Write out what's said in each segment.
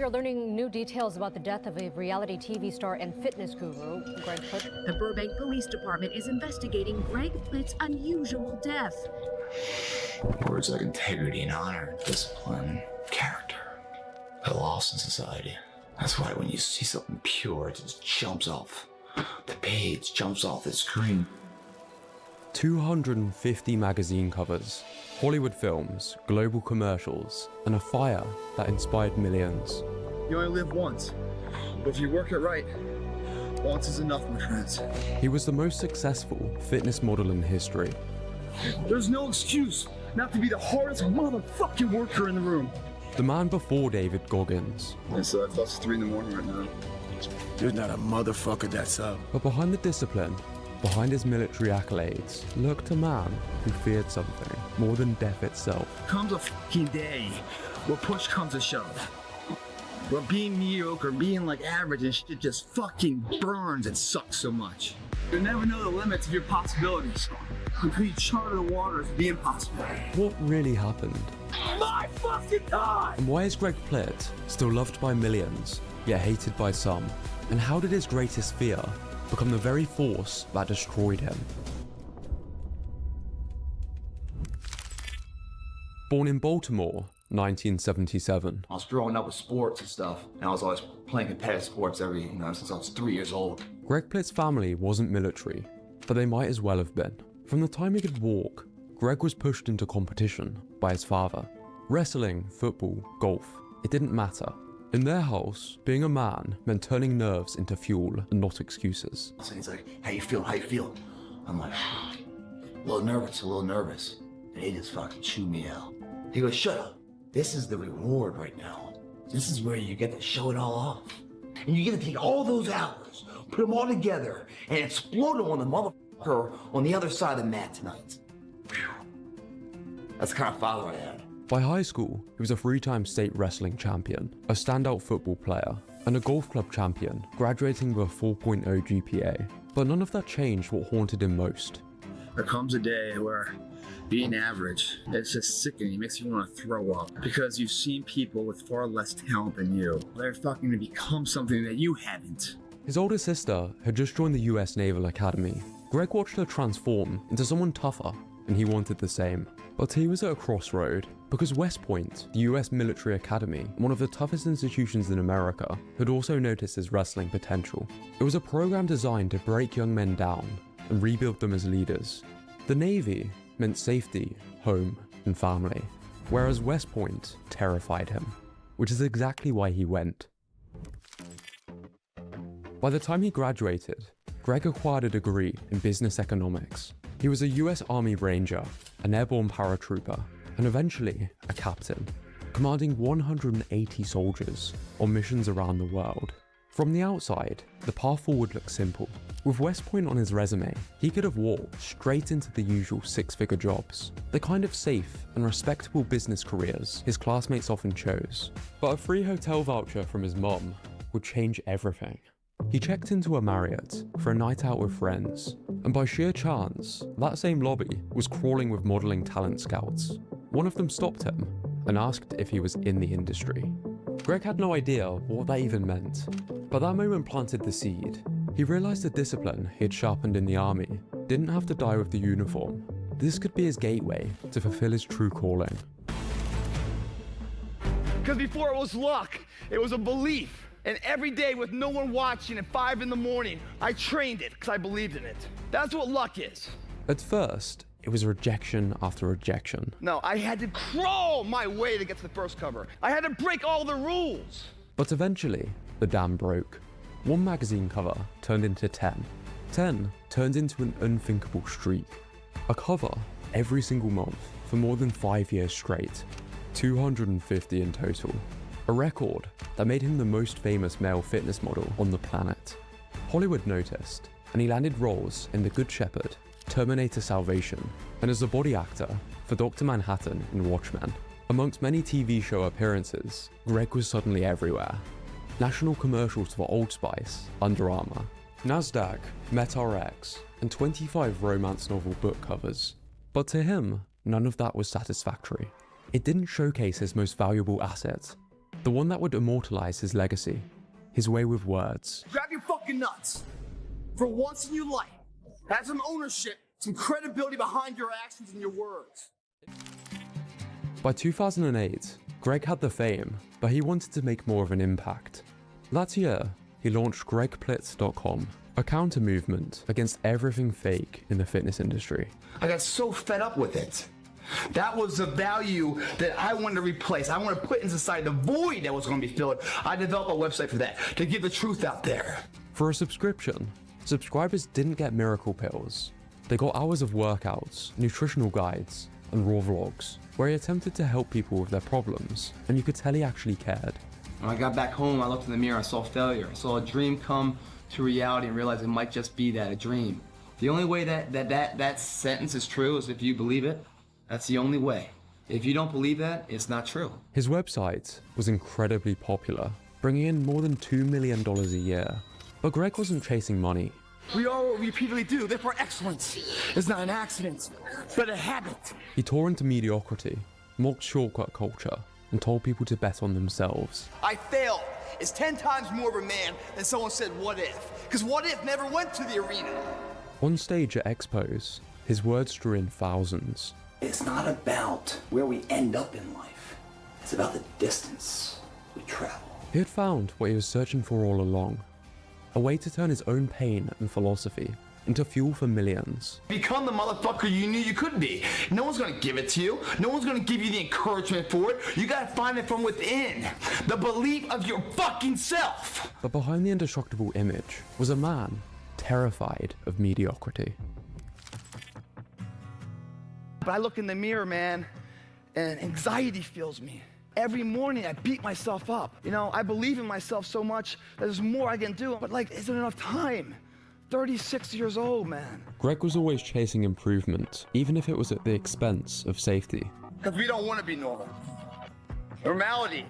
are learning new details about the death of a reality TV star and fitness guru, Greg Plitt. The Burbank Police Department is investigating Greg Plitt's unusual death. Words like integrity and honor, discipline, character, they're lost in society. That's why when you see something pure, it just jumps off the page, jumps off the screen. 250 magazine covers, Hollywood films, global commercials, and a fire that inspired millions. You only live once, but if you work it right, once is enough, my friends. He was the most successful fitness model in history. There's no excuse not to be the hardest motherfucking worker in the room. The man before David Goggins. It's close to 3 in the morning right now. There's not a motherfucker that's up. But behind the discipline, behind his military accolades, lurked a man who feared something more than death itself. Comes a fucking day where push comes to shove. Where being mediocre, being like average and shit just fucking burns and sucks so much. You'll never know the limits of your possibilities until you charter the waters of the impossible. What really happened? My fucking God! And why is Greg Plitt still loved by millions, yet hated by some? And how did his greatest fear become the very force that destroyed him? Born in Baltimore, 1977. I was growing up with sports and stuff, and I was always playing competitive sports since I was 3 years old. Greg Plitt's family wasn't military, but they might as well have been. From the time he could walk, Greg was pushed into competition by his father. Wrestling, football, golf, it didn't matter. In their house, being a man meant turning nerves into fuel and not excuses. So he's like, how you feel? How you feel? I'm like, a little nervous. And he just fucking chewed me out. He goes, shut up. This is the reward right now. This is where you get to show it all off. And you get to take all those hours, put them all together, and explode them on the motherfucker on the other side of the mat tonight. Whew. That's the kind of father I had. By high school, he was a 3-time state wrestling champion, a standout football player, and a golf club champion, graduating with a 4.0 GPA. But none of that changed what haunted him most. There comes a day where being average, it's just sickening. It makes you want to throw up because you've seen people with far less talent than you. They're fucking to become something that you haven't. His older sister had just joined the US Naval Academy. Greg watched her transform into someone tougher, and he wanted the same. But he was at a crossroad, because West Point, the US military academy, one of the toughest institutions in America, had also noticed his wrestling potential. It was a program designed to break young men down and rebuild them as leaders. The Navy meant safety, home, and family, whereas West Point terrified him, which is exactly why he went. By the time he graduated, Greg acquired a degree in business economics. He was a US Army Ranger, an airborne paratrooper, and eventually a captain, commanding 180 soldiers on missions around the world. From the outside, the path forward looked simple. With West Point on his resume, he could have walked straight into the usual 6-figure jobs, the kind of safe and respectable business careers his classmates often chose. But a free hotel voucher from his mom would change everything. He checked into a Marriott for a night out with friends, and by sheer chance, that same lobby was crawling with modeling talent scouts. One of them stopped him and asked if he was in the industry. Greg had no idea what that even meant, but that moment planted the seed. He realized the discipline he had sharpened in the army didn't have to die with the uniform. This could be his gateway to fulfill his true calling. Because before it was luck, it was a belief. And every day with no one watching at 5 in the morning, I trained it because I believed in it. That's what luck is. At first, it was rejection after rejection. No, I had to crawl my way to get to the first cover. I had to break all the rules. But eventually, the dam broke. One magazine cover turned into 10. 10 turned into an unthinkable streak. A cover every single month for more than 5 years straight. 250 in total. A record that made him the most famous male fitness model on the planet. Hollywood noticed, and he landed roles in The Good Shepherd, Terminator Salvation, and as a body actor for Dr. Manhattan in Watchmen. Amongst many TV show appearances, Greg was suddenly everywhere. National commercials for Old Spice, Under Armour, NASDAQ, MetRx, and 25 romance novel book covers. But to him, none of that was satisfactory. It didn't showcase his most valuable asset, the one that would immortalize his legacy, his way with words. Grab your fucking nuts. For once in your life, have some ownership, some credibility behind your actions and your words. By 2008, Greg had the fame, but he wanted to make more of an impact. That year, he launched gregplitt.com, a counter movement against everything fake in the fitness industry. I got so fed up with it. That was the value that I wanted to replace. I wanted to put in society the void that was going to be filled. I developed a website for that, to get the truth out there. For a subscription, subscribers didn't get miracle pills. They got hours of workouts, nutritional guides, and raw vlogs, where he attempted to help people with their problems, and you could tell he actually cared. When I got back home, I looked in the mirror, I saw failure. I saw a dream come to reality and realized it might just be that, a dream. The only way that sentence is true is if you believe it. That's the only way. If you don't believe that, it's not true. His website was incredibly popular, bringing in more than $2 million a year. But Greg wasn't chasing money. We are what we repeatedly do. Therefore, excellence is not an accident, but a habit. He tore into mediocrity, mocked shortcut culture, and told people to bet on themselves. I failed is 10 times more of a man than someone said, what if? Because what if never went to the arena. On stage at expos, his words drew in thousands. It's not about where we end up in life. It's about the distance we travel. He had found what he was searching for all along, a way to turn his own pain and philosophy into fuel for millions. Become the motherfucker you knew you could be. No one's gonna give it to you. No one's gonna give you the encouragement for it. You gotta find it from within. The belief of your fucking self. But behind the indestructible image was a man terrified of mediocrity. But I look in the mirror, man, and anxiety fills me. Every morning I beat myself up. You know, I believe in myself so much that there's more I can do, but like, isn't enough time? 36 years old, man. Greg was always chasing improvement, even if it was at the expense of safety. Because we don't want to be normal. Normality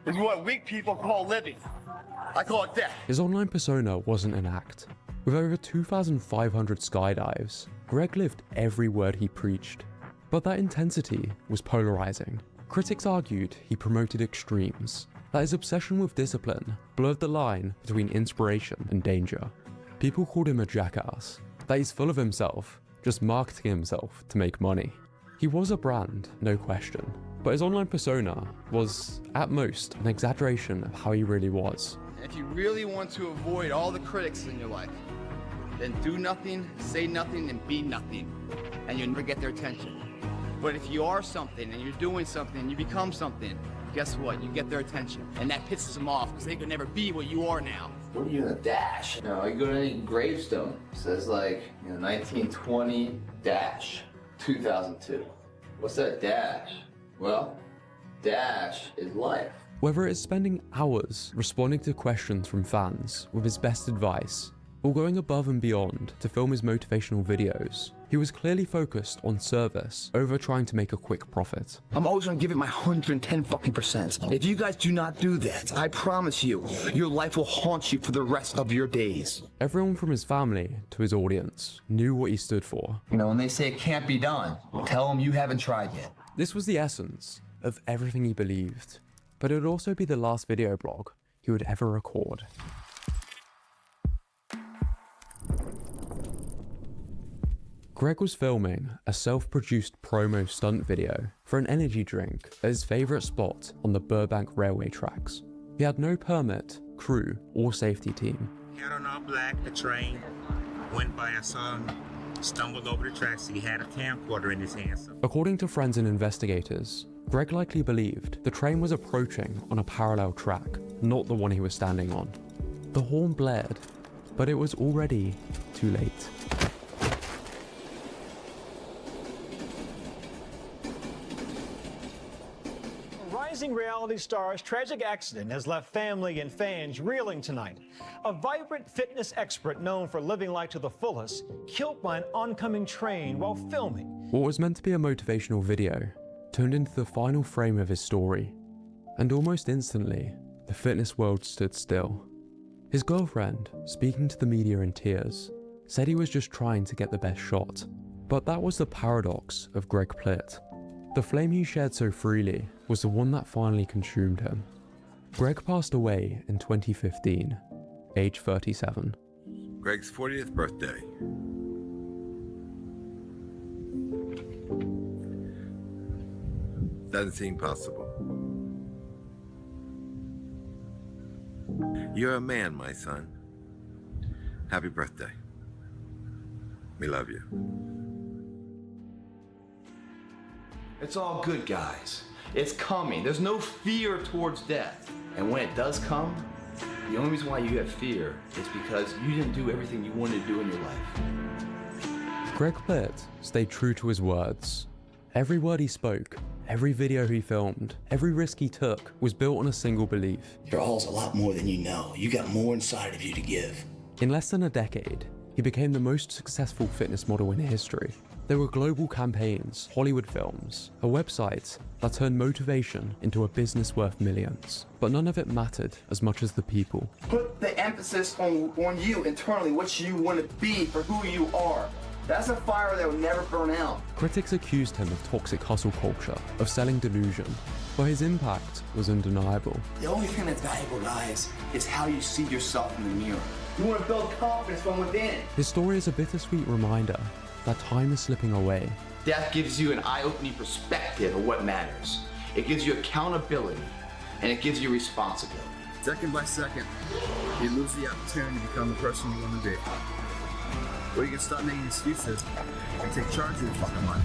is what weak people call living. I call it death. His online persona wasn't an act. With over 2,500 skydives, Greg lived every word he preached. But that intensity was polarizing. Critics argued he promoted extremes, that his obsession with discipline blurred the line between inspiration and danger. People called him a jackass, that he's full of himself, just marketing himself to make money. He was a brand, no question, but his online persona was, at most, an exaggeration of how he really was. If you really want to avoid all the critics in your life, then do nothing, say nothing, and be nothing, and you'll never get their attention. But if you are something, and you're doing something, and you become something, guess what? You get their attention. And that pisses them off, because they could never be what you are now. What are you in a dash? No, you go to any gravestone, it says like, 1920 dash 2002. What's that dash? Well, dash is life. Whether it's spending hours responding to questions from fans with his best advice, or going above and beyond to film his motivational videos, he was clearly focused on service over trying to make a quick profit. I'm always gonna give it my 110 fucking percent. If you guys do not do that, I promise you, your life will haunt you for the rest of your days. Everyone from his family to his audience knew what he stood for. When they say it can't be done, tell them you haven't tried yet. This was the essence of everything he believed, but it would also be the last video blog he would ever record. Greg was filming a self-produced promo stunt video for an energy drink at his favourite spot on the Burbank railway tracks. He had no permit, crew, or safety team. Had on all black, the train went by, I saw him, stumbled over the tracks, he had a camcorder in his hands. According to friends and investigators, Greg likely believed the train was approaching on a parallel track, not the one he was standing on. The horn blared, but it was already too late. Rising reality star's tragic accident has left family and fans reeling tonight. A vibrant fitness expert known for living life to the fullest, killed by an oncoming train while filming. What was meant to be a motivational video turned into the final frame of his story. And almost instantly, the fitness world stood still. His girlfriend, speaking to the media in tears, said he was just trying to get the best shot. But that was the paradox of Greg Plitt. The flame he shared so freely was the one that finally consumed him. Greg passed away in 2015, age 37. Greg's 40th birthday. Doesn't seem possible. You're a man, my son. Happy birthday. We love you. It's all good, guys. It's coming. There's no fear towards death. And when it does come, the only reason why you have fear is because you didn't do everything you wanted to do in your life. Greg Plitt stayed true to his words. Every word he spoke, every video he filmed, every risk he took was built on a single belief. You're all a lot more than you know. You got more inside of you to give. In less than a decade, he became the most successful fitness model in history. There were global campaigns, Hollywood films, a website that turned motivation into a business worth millions. But none of it mattered as much as the people. Put the emphasis on you internally, what you want to be for who you are. That's a fire that will never burn out. Critics accused him of toxic hustle culture, of selling delusion, but his impact was undeniable. The only thing that's valuable, guys, is how you see yourself in the mirror. You want to build confidence from within. His story is a bittersweet reminder that time is slipping away. Death gives you an eye-opening perspective of what matters. It gives you accountability, and it gives you responsibility. Second by second, you lose the opportunity to become the person you want to be. Or you can stop making excuses and take charge of your fucking life.